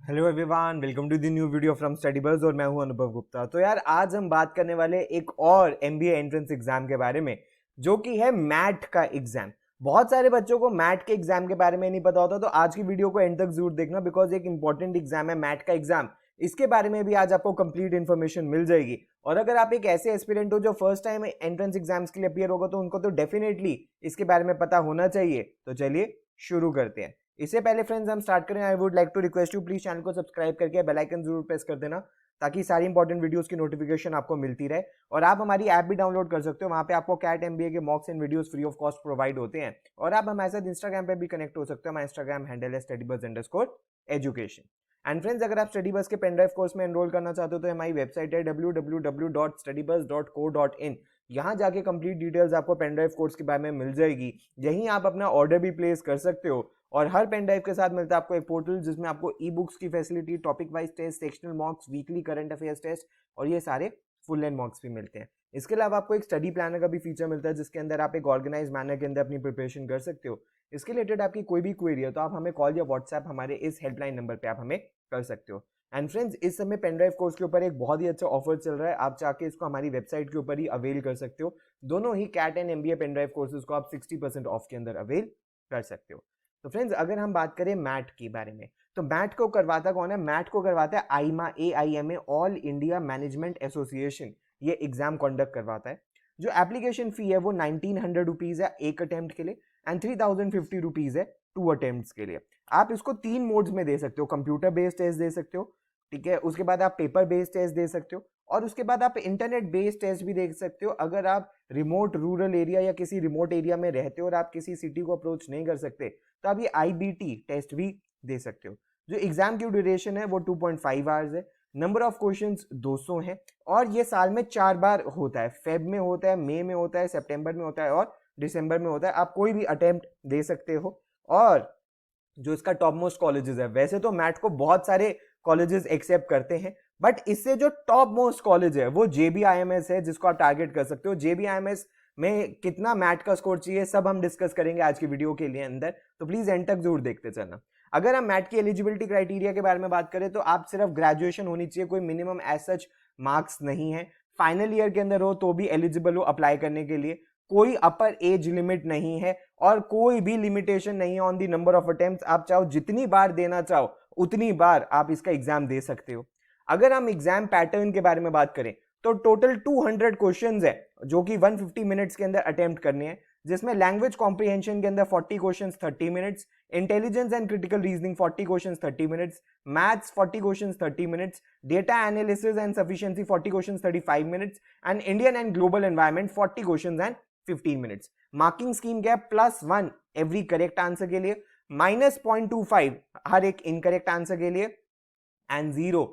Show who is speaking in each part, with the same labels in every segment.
Speaker 1: Hello everyone, welcome to the new video from study buzz और मैं हूं अनुभव गुप्ता। तो यार आज हम बात करने वाले एक और एमबीए एंट्रेंस एग्जाम के बारे में, जो कि है मैट का एग्जाम। बहुत सारे बच्चों को मैट के एग्जाम के बारे में नहीं पता होता, तो आज की वीडियो को एंड तक जरूर देखना, बिकॉज एक इंपॉर्टेंट एग्जाम है मैट का एग्जाम। इसके बारे में भी आज आपको कंप्लीट इन्फॉर्मेशन मिल जाएगी। और अगर आप एक ऐसे एस्पिरेंट हो जो फर्स्ट टाइम एंट्रेंस एग्जाम्स के लिए अपियर होगा, तो उनको तो डेफिनेटली इसके बारे में पता होना चाहिए। तो चलिए शुरू करते हैं। इससे पहले फ्रेंड्स हम स्टार्ट करें, I would like to request you please channel को सब्सक्राइब करके बेल आइकन जरूर प्रेस कर देना, ताकि सारी इंपॉर्टेंट वीडियोस की नोटिफिकेशन आपको मिलती रहे। और आप हमारी ऐप भी डाउनलोड कर सकते हो, वहां पे आपको कैट एमबीए के मॉक्स and videos free of cost provide होते हैं। और आप हमारे साथ इंस्टाग्राम पे भी कनेक्ट हो सकते हो। हमारा इंस्टाग्राम हैंडल है studybuzz_education। एंड फ्रेंड्स, अगर आप स्टडी बस के पेनड्राइव कोर्स में एनरोल करना चाहते हो तो हमारी वेबसाइट है www.studybuzz.co.in। यहाँ जाके कंप्लीट डिटेल्स आपको पेनड्राइव कोर्स के बारे में मिल जाएगी। यहीं आप अपना ऑर्डर भी प्लेस कर सकते हो। और हर पेन ड्राइव के साथ मिलता है आपको एक पोर्टल, जिसमें आपको ई बुक्स की facility, topic wise test, sectional mocks, weekly current affairs test और ये सारे फुल लेंथ मॉक्स भी मिलते हैं। इसके अलावा आपको एक स्टडी प्लानर का भी फीचर मिलता है, जिसके अंदर आप एक ऑर्गेनाइज मैनर के अंदर अपनी प्रिपरेशन कर सकते हो। इसके रिलेटेड आपकी कोई भी क्वेरी है तो आप हमें कॉल या व्हाट्सएप हमारे इस हेल्पलाइन नंबर पर आप हमें कर सकते हो। एंड फ्रेंड्स, इस समय पेनड्राइव कोर्स के ऊपर एक बहुत ही अच्छा ऑफर चल रहा है। आप चाहे इसको हमारी वेबसाइट के ऊपर ही अवेल कर सकते हो। दोनों ही CAT and MBA pendrive courses को आप 60% ऑफ के अंदर अवेल कर सकते हो। तो फ्रेंड्स, अगर हम बात करें मैट के बारे में, तो मैट को करवाता कौन है? मैट को करवाता है आईमा, AIMA, all India management association. ये एग्जाम कंडक्ट करवाता है। जो एप्लीकेशन फी है वो 1900 रुपीज है एक अटेम्प्ट के लिए, एंड 3050 रुपीज है 2 अटेम्प्ट के लिए। आप इसको 3 मोड्स में दे सकते हो। कंप्यूटर बेस्ड टेस्ट दे सकते हो, ठीक है, उसके बाद आप पेपर बेस्ड टेस्ट दे सकते हो, और उसके बाद आप इंटरनेट बेस्ड टेस्ट भी दे सकते हो। अगर आप रिमोट रूरल एरिया या किसी रिमोट एरिया में रहते हो और आप किसी सिटी को अप्रोच नहीं कर सकते, तो आप ये IBT टेस्ट भी दे सकते हो। जो एग्जाम की ड्यूरेशन है वो 2.5 आवर्स है। नंबर ऑफ क्वेश्चंस 200 है, और ये साल में 4 बार होता है। फेब में होता है, मई में होता है, सितंबर में होता है और दिसंबर में होता है। आप कोई भी अटेम्प्ट दे सकते हो। और जो इसका टॉप मोस्ट कॉलेजेस है, वैसे तो मैट को बहुत सारे कॉलेजेस एक्सेप्ट करते हैं, बट इससे जो टॉप मोस्ट कॉलेज है वो JBIMS है, जिसको आप टारगेट कर सकते हो। JBIMS में कितना मैट का स्कोर चाहिए सब हम डिस्कस करेंगे आज की वीडियो के लिए अंदर, तो प्लीज एंड तक जरूर देखते चलना। अगर हम मैट की एलिजिबिलिटी क्राइटेरिया के बारे में बात करें, तो आप सिर्फ ग्रेजुएशन होनी चाहिए, कोई मिनिमम एज सच मार्क्स नहीं है। फाइनल ईयर के अंदर हो तो भी एलिजिबल हो अप्लाई करने के लिए। कोई अपर एज लिमिट नहीं है, और कोई भी लिमिटेशन नहीं है on the number of attempts. आप चाहो जितनी बार देना चाहो उतनी बार आप इसका एग्जाम दे सकते हो। अगर हम एग्जाम पैटर्न के बारे में बात करें, तो टोटल 200 क्वेश्चंस है, जो कि 150 मिनट्स के अंदर अटेम्प्ट करने हैं, जिसमें लैंग्वेज कॉम्प्रिहेंशन के अंदर 40 questions 30 minutes, intelligence and critical reasoning 40 questions 30 minutes, maths 40 questions 30 minutes, data analysis and sufficiency 40 questions 35 minutes, and Indian and global environment 40 questions and 15 minutes. Marking scheme क्या है? +1 every correct answer के लिए, -0.25 हर एक incorrect answer के लिए, and 0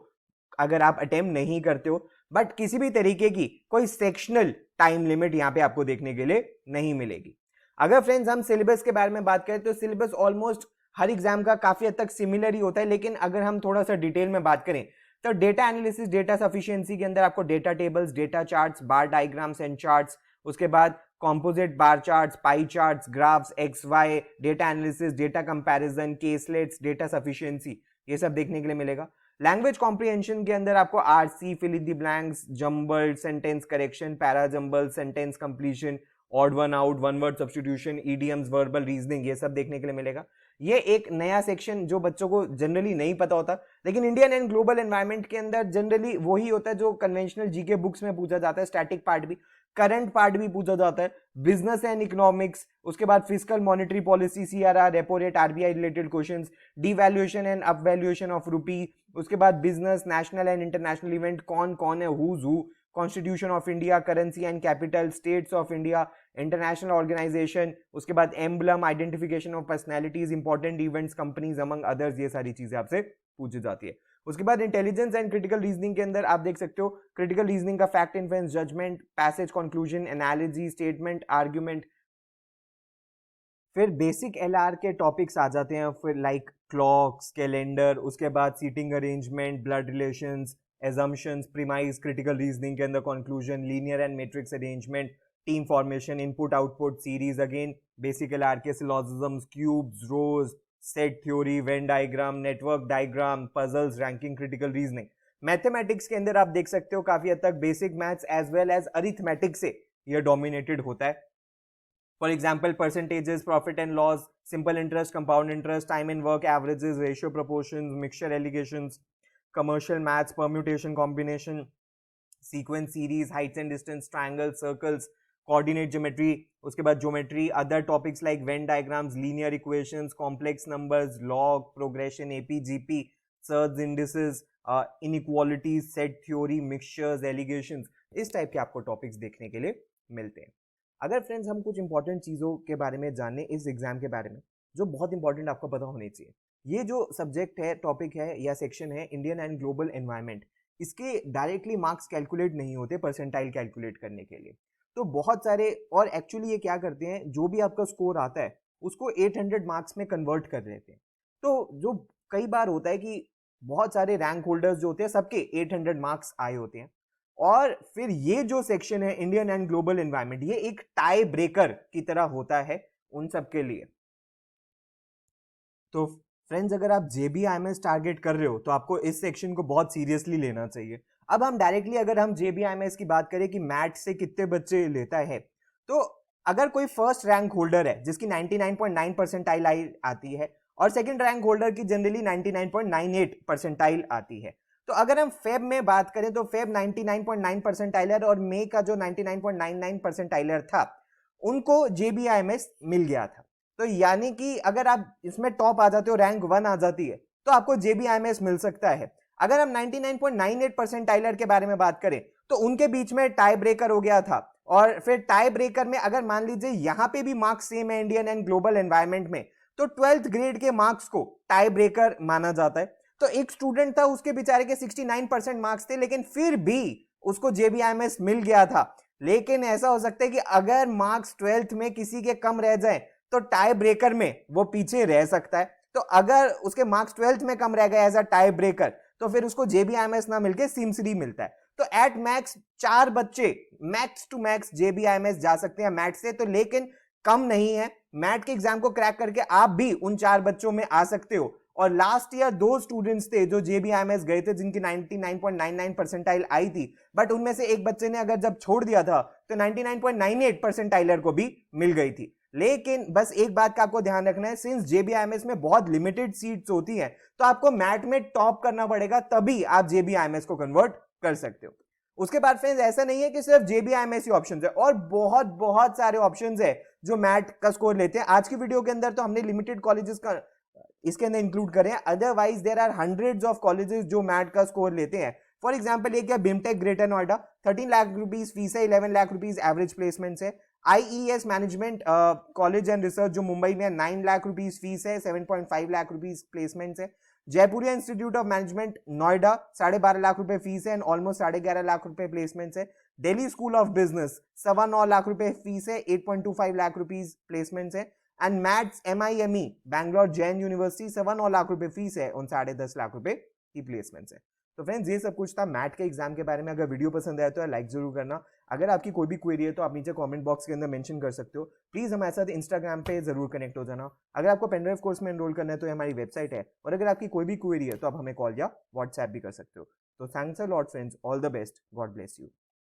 Speaker 1: अगर आप attempt नहीं करते हो। बट किसी भी तरीके की कोई सेक्शनल टाइम लिमिट यहां पे आपको देखने के लिए नहीं मिलेगी। अगर फ्रेंड्स हम सिलेबस के बारे में बात करें, तो सिलेबस ऑलमोस्ट हर एग्जाम का काफी हद तक सिमिलर ही होता है, लेकिन अगर हम थोड़ा सा डिटेल में बात करें, तो डेटा एनालिसिस, डेटा सफिशिएंसी के अंदर आपको data tables, data charts, bar diagrams and charts, उसके बाद composite bar charts, pie charts, graphs, XY, data analysis, data comparison, caselets, data sufficiency, ये सब देखने के लिए मिलेगा। लैंग्वेज कॉम्प्रिहेंशन के अंदर आपको RC, fill in the blanks, jumble, sentence correction, para jumble, sentence completion, odd one out, one word substitution, EDMs, verbal reasoning, ये सब देखने के लिए मिलेगा। ये एक नया सेक्शन जो बच्चों को जनरली नहीं पता होता, लेकिन इंडियन एंड ग्लोबल एनवायरनमेंट के अंदर जनरली वही होता है जो कन्वेंशनल जीके बुक्स में पूछा जाता है। स्टैटिक पार्ट भी, करंट पार्ट भी पूछा जाता है, बिजनेस एंड इकोनॉमिक्स, उसके बाद fiscal monetary policy, CRR, repo rate, RBI related questions, devaluation and upvaluation of rupee, उसके बाद business, national and international event, कौन कौन है, who's who, constitution of India, currency and capital, states of India, international organisation, उसके बाद emblem, identification of personalities, important events, companies, among others, ये सारी चीजें आपसे पूछी जाती है। उसके बाद इंटेलिजेंस एंड क्रिटिकल रीजनिंग के अंदर आप देख सकते हो क्रिटिकल रीजनिंग का fact, inference, judgement, passage, conclusion, analogy, statement, argument. फिर बेसिक LR के टॉपिक्स आ जाते हैं, फिर लाइक क्लॉक्स, कैलेंडर, उसके बाद seating arrangement, blood relations, assumptions, premise, critical reasoning के अंदर conclusion, linear and matrix arrangement, team formation, input output series, again basic LR के syllogisms, cubes, rows, set theory, Venn diagram, network diagram, puzzles, ranking, critical reasoning. Mathematics के अंदर आप देख सकते हो काफी हद तक basic maths as well as arithmetic से यह डोमिनेटेड होता है। For example percentages, profit and loss, simple interest, compound interest, time and work averages, ratio proportion, mixture alligations, commercial maths, permutation combination, sequence series, heights and distance, triangle, circles, coordinate geometry, उसके बाद geometry, other topics like Venn diagrams, linear equations, complex numbers, log, progression, AP, GP, surds, indices, inequalities, set theory, mixtures, allegations, इस type के आपको topics देखने के लिए मिलते हैं। अगर फ्रेंड्स हम कुछ इंपॉर्टेंट चीज़ों के बारे में जाने इस एग्जाम के बारे में, जो बहुत इंपॉर्टेंट आपको पता होनी चाहिए, ये जो सब्जेक्ट है, टॉपिक है या सेक्शन है, इंडियन एंड ग्लोबल एनवायरनमेंट, इसके डायरेक्टली मार्क्स कैलकुलेट नहीं होते परसेंटाइल कैलकुलेट करने के लिए। तो बहुत सारे, और एक्चुअली ये क्या करते हैं, जो भी आपका स्कोर आता है उसको 800 मार्क्स में कन्वर्ट कर देते हैं। तो जो कई बार होता है कि बहुत सारे रैंक होल्डर्स जो होते हैं सबके 800 मार्क्स आए होते हैं, और फिर ये जो सेक्शन है इंडियन एंड ग्लोबल एनवायरनमेंट, ये एक टाई ब्रेकर की तरह होता है उन सबके लिए। तो फ्रेंड्स अगर आप जेबीआईएमएस टारगेट कर रहे हो तो आपको इस सेक्शन को बहुत सीरियसली लेना चाहिए। अब हम डायरेक्टली अगर हम जेबीआईएमएस की बात करें कि मैथ से कितने बच्चे लेता है, तो अगर कोई फर्स्ट रैंक होल्डर है जिसकी 99.9 परसेंटाइल आती है और सेकंड रैंक होल्डर की जनरली 99.98 परसेंटाइल आती है, तो अगर हम फेब में बात करें तो फेब 99.9 परसेंटाइलर और मे का जो 99.99 परसेंटाइलर था उनको जेबीआईएमएस मिल गया था। तो यानी कि अगर आप इसमें टॉप आ जाते हो, रैंक 1 आ जाती है, तो आपको जेबीआईएमएस मिल सकता है। अगर हम 99.98 परसेंटाइलर के बारे में बात करें तो उनके बीच में टाई ब्रेकर हो गया था, और फिर टाई ब्रेकर में अगर मान लीजिए यहां पे भी मार्क्स सेम है इंडियन एंड ग्लोबल एनवायरनमेंट में, तो 12th ग्रेड के मार्क्स को टाई ब्रेकर माना जाता है। तो एक स्टूडेंट था, उसके बेचारे के 69% मार्क्स थे, लेकिन फिर भी उसको जेबीआईएमएस मिल गया था। लेकिन ऐसा हो सकता है कि अगर मार्क्स 12th में किसी के कम रह जाए तो टाई ब्रेकर में वो पीछे रह सकता है। तो अगर उसके मार्क्स 12th में कम रह गए एज अ टाई ब्रेकर, तो फिर उसको जेबीआईएमएस ना मिलके सिमसरी मिलता है। तो एट मैक्स 4 बच्चे मैक्स टू मैक्स जेबीआईएमएस जा सकते हैं मैथ से, तो लेकिन कम नहीं है। मैथ के एग्जाम को क्रैक करके आप भी उन 4 बच्चों में आ सकते हो। और लास्ट ईयर 2 स्टूडेंट्स थे जो जेबीआईएमएस गए थे जिनकी 99.99 परसेंटाइल आई थी, बट उनमें से एक बच्चे ने अगर जब छोड़ दिया था तो 99.98 परसेंटाइलर को भी मिल गई थी। लेकिन बस एक बात का आपको ध्यान रखना है, सिंस जेबीआईएमएस में बहुत लिमिटेड सीट्स होती हैं, तो आपको मैथ में टॉप करना पड़ेगा, तभी आप जेबीआईएमएस को कन्वर्ट कर सकते हो। उसके बाद फ्रेंड्स ऐसा नहीं है कि सिर्फ जेबीआईएमएस ही ऑप्शंस है, और बहुत बहुत सारे ऑप्शंस है जो मैथ का स्कोर लेते हैं। आज की वीडियो के अंदर तो हमने लिमिटेड कॉलेजेस का इसके अंदर इंक्लूड करें, otherwise there are hundreds of colleges जो मैथ का स्कोर लेते हैं। फॉर एग्जांपल एक है बिमटेक ग्रेटर नोएडा, 13 लाख रुपीस फीस है, 11 लाख रुपीस एवरेज प्लेसमेंट्स है। IES management college and research जो मुंबई में 9 लाख रुपीस फीस है, 7.5 लाख रुपीस प्लेसमेंट्स है। Jaipuria institute of management Noida 12.5 lakh रुपए फीस है एंड ऑलमोस्ट 11.5 लाख रुपए प्लेसमेंट्स है। Delhi school of business 9.25 lakh रुपए फीस है, 8.25 लाख रुपीस प्लेसमेंट्स है। And maths MIME Bangalore Jain university 9.25 lakh रुपए फीस है और 10.5 लाख रुपए की प्लेसमेंट्स है। तो फ्रेंड्स ये सब कुछ था मैथ के एग्जाम के बारे में। अगर वीडियो पसंद आया तो लाइक जरूर करना। अगर आपकी कोई भी क्वेरी है तो आप नीचे कमेंट बॉक्स के अंदर मेंशन कर सकते हो। प्लीज हमारे साथ इंस्टाग्राम पे जरूर कनेक्ट हो जाना। अगर आपको पेनड्राइव कोर्स में एनरोल करना है तो हमारी वेबसाइट है, और अगर आपकी कोई भी क्वेरी है तो आप हमें कॉल या व्हाट्सएप भी कर सकते हो। तो thanks a lot friends, all the best, God bless you.